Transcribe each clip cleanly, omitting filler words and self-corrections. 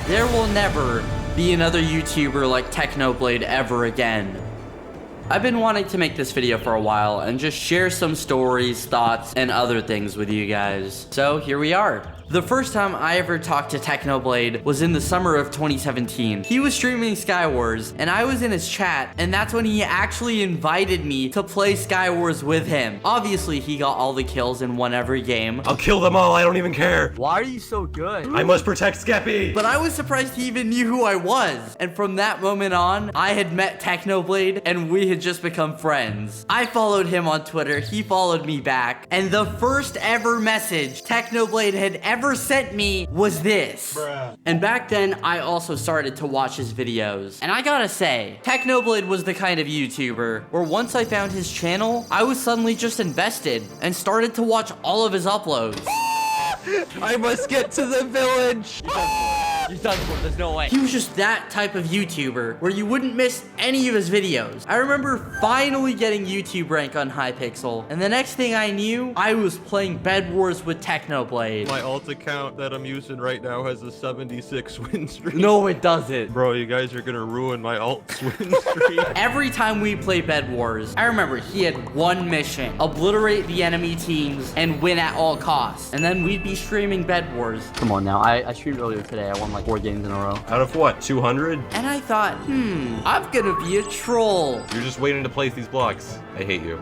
There will never be another YouTuber like Technoblade ever again. I've been wanting to make this video for a while and just share some stories, thoughts, and other things with you guys. So here we are. The first time I ever talked to Technoblade was in the summer of 2017. He was streaming Skywars, and I was in his chat, and that's when he actually invited me to play Skywars with him. Obviously, he got all the kills and won every game. I'll kill them all, I don't even care. Why are you so good? I must protect Skeppy. But I was surprised he even knew who I was. And from that moment on, I had met Technoblade, and we had just become friends. I followed him on Twitter, he followed me back, and the first ever message Technoblade had ever sent me was this. Bruh. And back then, I also started to watch his videos. And I gotta say, Technoblade was the kind of YouTuber where once I found his channel, I was suddenly just invested and started to watch all of his uploads. I must get to the village. You're done for. There's no way. He was just that type of YouTuber where you wouldn't miss any of his videos. I remember finally getting YouTube rank on Hypixel, and the next thing I knew, I was playing Bed Wars with Technoblade. My alt account that I'm using right now has a 76 win streak. No, it doesn't. Bro, you guys are gonna ruin my alt win streak. Every time we play Bed Wars, I remember he had one mission: obliterate the enemy teams and win at all costs. And then we'd be streaming Bed Wars. Come on now. I streamed earlier today. I won like 4 games in a row. Out of what, 200? And I thought, I'm gonna be a troll. You're just waiting to place these blocks. I hate you.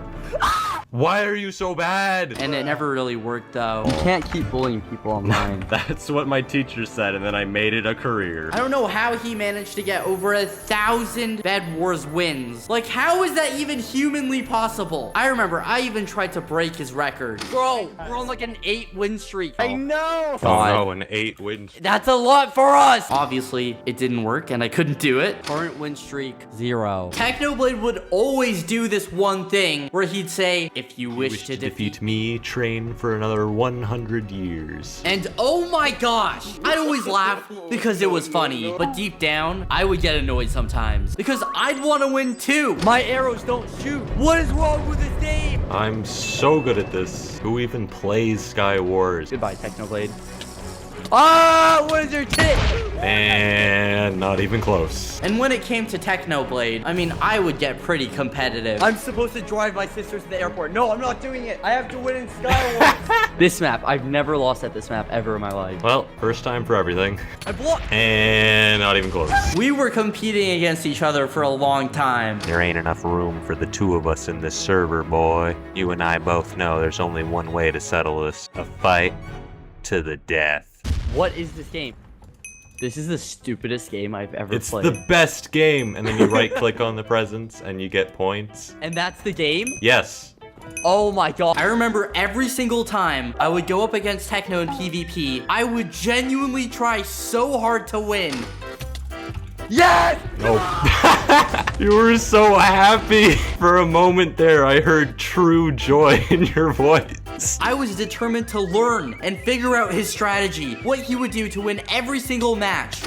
Why are you so bad? And it never really worked though. You can't keep bullying people online. That's what my teacher said, and then I made it a career. I don't know how he managed to get over 1,000 Bed Wars wins. Like, how is that even humanly possible? I remember I even tried to break his record. Bro, we're on like an 8 win streak. I know. Oh no, an 8 win. That's a lot for us. Obviously, it didn't work and I couldn't do it. Current win streak 0. Technoblade would always do this one thing where he'd say, if you wish to defeat me, train for another 100 years. And oh my gosh, I'd always laugh because it was funny, but deep down, I would get annoyed sometimes because I'd want to win too. My arrows don't shoot. What is wrong with this game? I'm so good at this. Who even plays Sky Wars? Goodbye, Technoblade. Ah, what is your tip? And not even close. And when it came to Technoblade, I mean, I would get pretty competitive. I'm supposed to drive my sister to the airport. No, I'm not doing it. I have to win in Skywars. This map, I've never lost at this map ever in my life. Well, first time for everything. I blocked. And not even close. We were competing against each other for a long time. There ain't enough room for the 2 of us in this server, boy. You and I both know there's only one way to settle this. A fight to the death. What is this game? This is the stupidest game I've ever It's played. the best game. And then you right click on the presents and you get points. And that's the game? Yes. Oh my god. I remember every single time I would go up against Techno in PvP, I would genuinely try so hard to win. Yes! Nope. You were so happy. For a moment there, I heard true joy in your voice. I was determined to learn and figure out his strategy, what he would do to win every single match.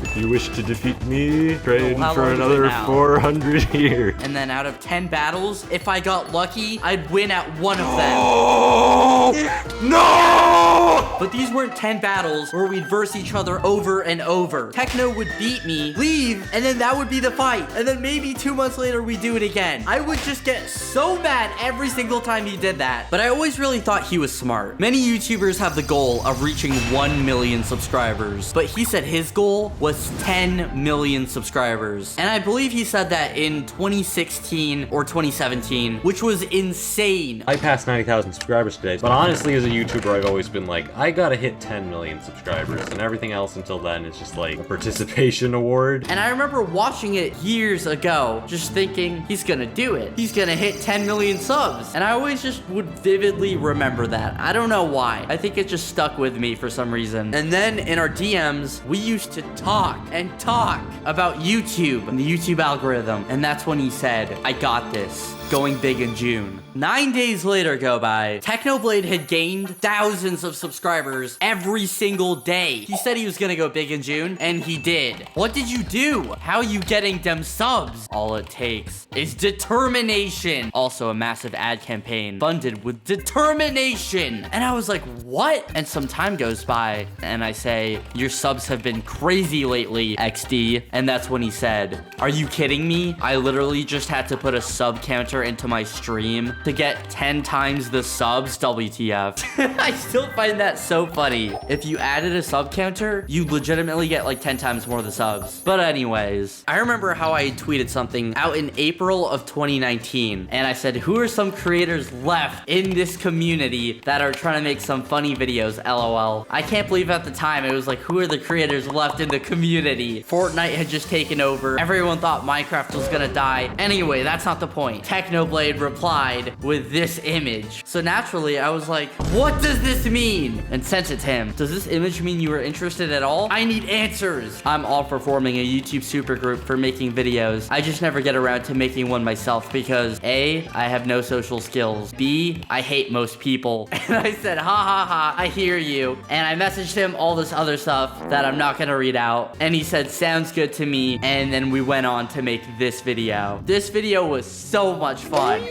If you wish to defeat me, train how for long is it another now? 400 years. And then out of 10 battles, if I got lucky, I'd win at one of them. Oh! No! But these weren't 10 battles where we'd verse each other over and over. Techno would beat me, leave, and then that would be the fight. And then maybe 2 months later, we'd do it again. I would just get so mad every single time he did that. But I always really thought he was smart. Many YouTubers have the goal of reaching 1 million subscribers, but he said his goal was 10 million subscribers. And I believe he said that in 2016 or 2017, which was insane. I passed 90,000 subscribers today, but honestly, as a YouTuber, I've always been like, I gotta hit 10 million subscribers, and everything else until then is just like a participation award. And I remember watching it years ago, just thinking, he's gonna do it. He's gonna hit 10 million subs. And I always just would vividly remember that. I don't know why. I think it just stuck with me for some reason. And then in our DMs, we used to talk and talk about YouTube and the YouTube algorithm. And that's when he said, I got this. going big in June. 9 days later go by. Technoblade had gained thousands of subscribers every single day. He said he was gonna go big in June, and he did. What did you do? How are you getting them subs? All it takes is determination. Also a massive ad campaign funded with determination. And I was like, what? And some time goes by, and I say, your subs have been crazy lately, XD. And that's when he said, are you kidding me? I literally just had to put a sub counter into my stream to get 10 times the subs, WTF. I still find that so funny. If you added a sub counter, you legitimately get like 10 times more of the subs. But anyways, I remember how I tweeted something out in April of 2019, and I said, who are some creators left in this community that are trying to make some funny videos, LOL. I can't believe at the time it was like, who are the creators left in the community? Fortnite had just taken over. Everyone thought Minecraft was gonna die. Anyway, that's not the point. Technoblade replied with this image. So naturally, I was like, what does this mean? And sent it to him. Does this image mean you were interested at all? I need answers. I'm all for forming a YouTube supergroup for making videos. I just never get around to making one myself because A, I have no social skills. B, I hate most people. And I said, ha ha ha, I hear you. And I messaged him all this other stuff that I'm not gonna read out. And he said, sounds good to me. And then we went on to make this video. This video was so much fun.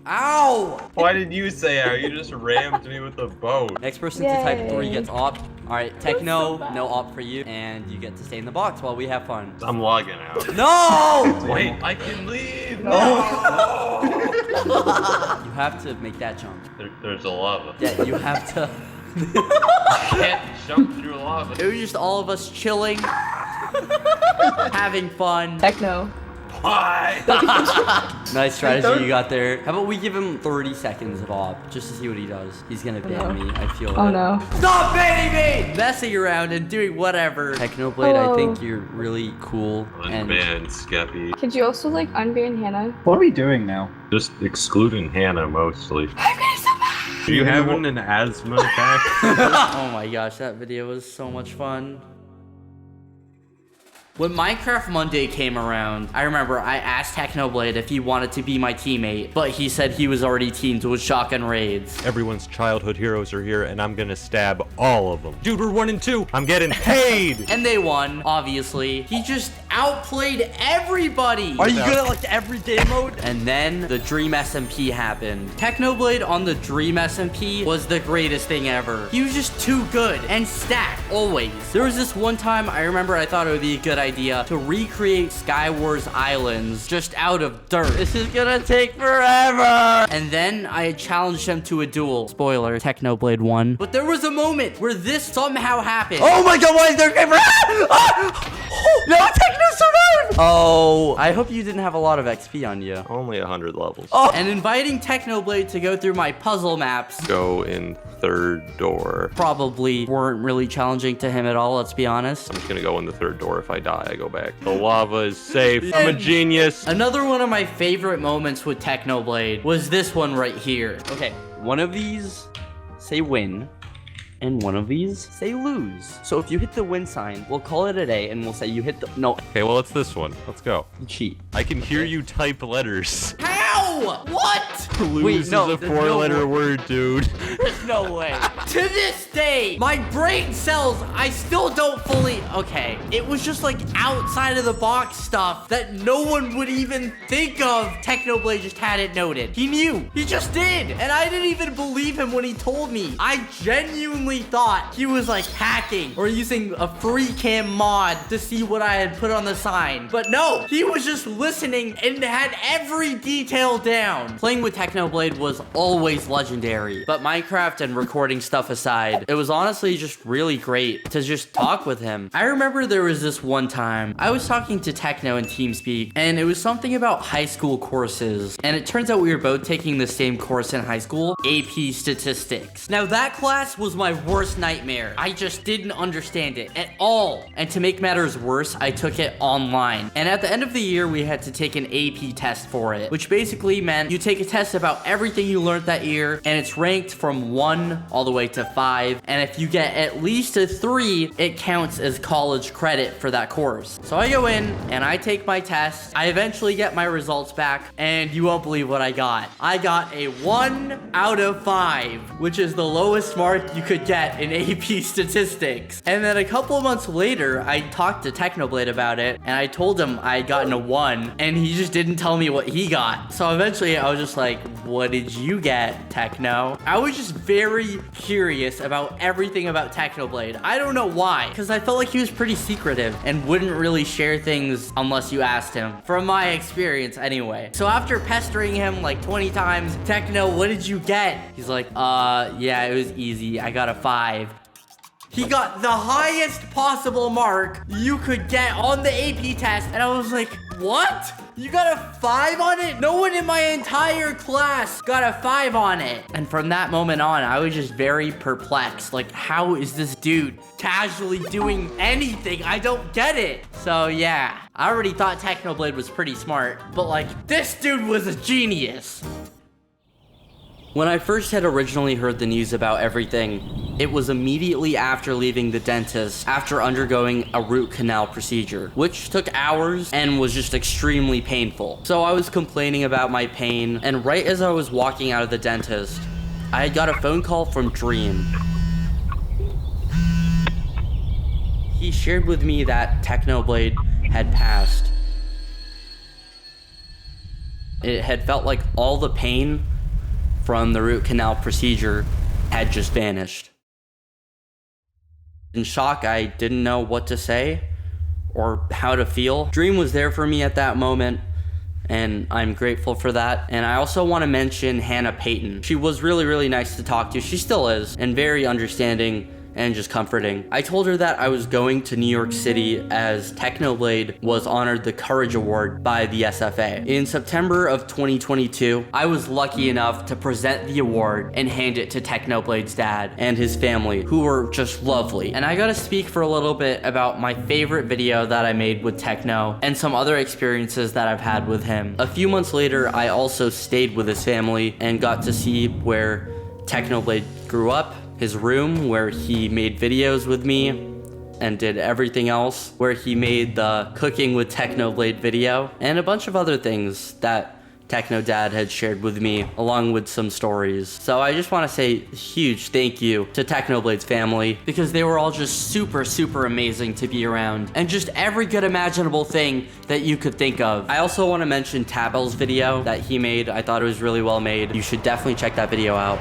Ow! Why did you say ow? You just rammed me with a boat. Next person to type 3 gets op. All right, Techno, no op for you. And you get to stay in the box while we have fun. I'm logging out. No! Wait, I can leave. You have to make that jump. There's a lava. Yeah, you have to. I can't jump through lava. It was just all of us chilling, having fun. Techno. Why? Nice strategy you got there. How about we give him 30 seconds of op just to see what he does? He's gonna ban me. I feel Oh it. no. Stop banning me! Messing around and doing whatever. Technoblade, I Oh. think you're really cool. And Unban Skeppy. Could you also like unban Hannah? What are we doing now? Just excluding Hannah mostly. I'm getting so mad. Are you having an asthma attack? Oh my gosh, that video was so much fun. When Minecraft Monday came around, I remember I asked Technoblade if he wanted to be my teammate, but he said he was already teamed with Shotgun Raids. Everyone's childhood heroes are here, and I'm gonna stab all of them. Dude, we're 1 and 2. I'm getting paid. And they won, obviously. He just outplayed everybody. are you good at like every game mode? And then the Dream SMP happened. Technoblade on the Dream SMP was the greatest thing ever. He was just too good and stacked always. There was this one time I remember I thought it would be a good idea to recreate Skywars Islands just out of dirt. This is gonna take forever. And then I challenged him to a duel. Spoiler, Technoblade won. But there was a moment where this somehow happened. Oh my god, why is there a camera? No, Techno survived! Oh, I hope you didn't have a lot of XP on you. Only 100 levels. And inviting Technoblade to go through my puzzle maps Go in third door. probably weren't really challenging to him at all, let's be honest. I'm just gonna go in the third door. If I die, I go back. The lava is safe. I'm a genius. Another one of my favorite moments with Technoblade was this one right here. Okay, one of these say win, and one of these say lose. So if you hit the win sign, we'll call it a day, and we'll say you hit the no. Okay, well, it's this one. Let's go. You cheat. I can hear you type letters. How? What? Lose no, is a there's no four-letter word, dude. There's no way. To this day, my brain cells, I still don't fully... Okay, it was just like outside of the box stuff that no one would even think of. Technoblade just had it noted. He knew. He just did. And I didn't even believe him when he told me. I genuinely thought he was like hacking or using a free cam mod to see what I had put on the sign. But no, he was just listening and had every detail down. Playing with Technoblade was always legendary. But Minecraft and recording stuff aside, it was honestly just really great to just talk with him. I remember there was this one time I was talking to Techno in TeamSpeak, and it was something about high school courses. And it turns out we were both taking the same course in high school, AP Statistics. Now that class was my worst nightmare. I just didn't understand it at all. And to make matters worse, I took it online. And at the end of the year, we had to take an AP test for it, which basically meant you take a test about everything you learned that year, and it's ranked from 1 all the way to 5. And if you get at least a 3, it counts as college credit for that course. So I go in and I take my test. I eventually get my results back, and you won't believe what I got. I got a 1 out of 5, which is the lowest mark you could get in AP statistics. And then a couple of months later, I talked to Technoblade about it, and I told him I had gotten a 1, and he just didn't tell me what he got. So eventually I was just like, what did you get, Techno? I was just very curious about everything about Technoblade. I don't know why, because I felt like he was pretty secretive and wouldn't really share things unless you asked him, from my experience anyway. So after pestering him like 20 times, Techno, what did you get? He's like, yeah, it was easy. I got a 5. He got the highest possible mark you could get on the AP test. And I was like, what? You got a 5 on it? No one in my entire class got a 5 on it. And from that moment on, I was just very perplexed. Like, how is this dude casually doing anything? I don't get it. So yeah, I already thought Technoblade was pretty smart, but like, this dude was a genius. When I first had originally heard the news about everything, it was immediately after leaving the dentist after undergoing a root canal procedure, which took hours and was just extremely painful. So I was complaining about my pain, and right as I was walking out of the dentist, I had got a phone call from Dream. He shared with me that Technoblade had passed. It had felt like all the pain from the root canal procedure had just vanished. In shock, I didn't know what to say or how to feel. Dream was there for me at that moment, and I'm grateful for that. And I also want to mention Hannah Payton. She was really, really nice to talk to. She still is, and very understanding and just comforting. I told her that I was going to New York City as Technoblade was honored the Courage Award by the SFA. In September of 2022, I was lucky enough to present the award and hand it to Technoblade's dad and his family, who were just lovely. And I gotta speak for a little bit about my favorite video that I made with Techno and some other experiences that I've had with him. A few months later, I also stayed with his family and got to see where Technoblade grew up, his room where he made videos with me and did everything else, where he made the Cooking with Technoblade video, and a bunch of other things that Techno Dad had shared with me, along with some stories. So I just want to say a huge thank you to Technoblade's family, because they were all just super, super amazing to be around, and just every good imaginable thing that you could think of. I also want to mention Tabel's video that he made. I thought it was really well made. You should definitely check that video out.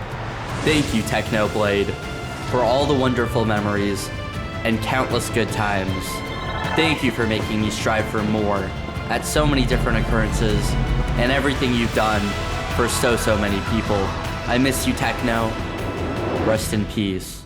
Thank you, Technoblade, for all the wonderful memories and countless good times. Thank you for making me strive for more at so many different occurrences and everything you've done for so many people. I miss you, Techno. Rest in peace.